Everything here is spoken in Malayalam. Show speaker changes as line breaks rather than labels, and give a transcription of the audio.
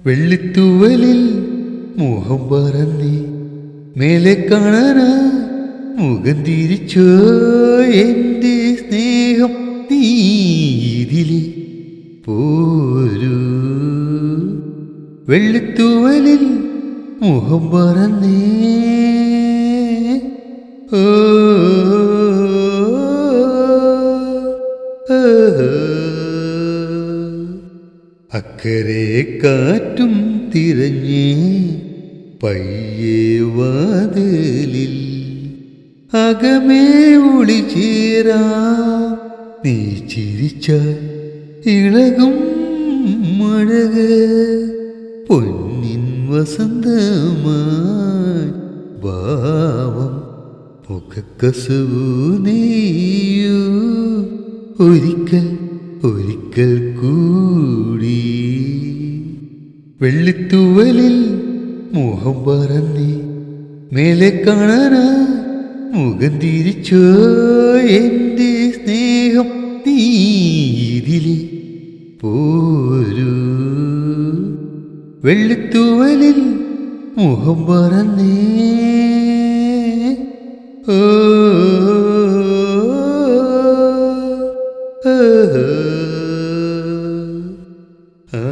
വെള്ളിത്തൂവലിൽ മോഹം പറന്നി മേലെ കാണാനാ മുഖം തിരിച്ചോ എൻ്റെ സ്നേഹം നീതിലെ പോരൂ. വെള്ളിത്തൂവലിൽ മുഖം പറന്നേ ഓ അക്കരെ കാറ്റും തിരഞ്ഞേ പയ്യേ വാതിലിൽ അകമേ ഒളിചേരാ നീ ചിരിച്ചാൽ ഇളകും മഴക് പൊന്നിൻ വസന്തമായി ഭാവം മുഖക്കസവു നീയൂ ഒരിക്കൽ ഒരിക്കൽ കൂടി. വെള്ളിത്തൂവലിൽ മോഹം പറന്നി മേലെ കാണാനാ മുഖം തിരിച്ചോ എൻ്റെ സ്നേഹം നീതിലെ പോരൂ. വെള്ളിത്തൂവലിൽ മുഖം പറന്നേ ഓ ആ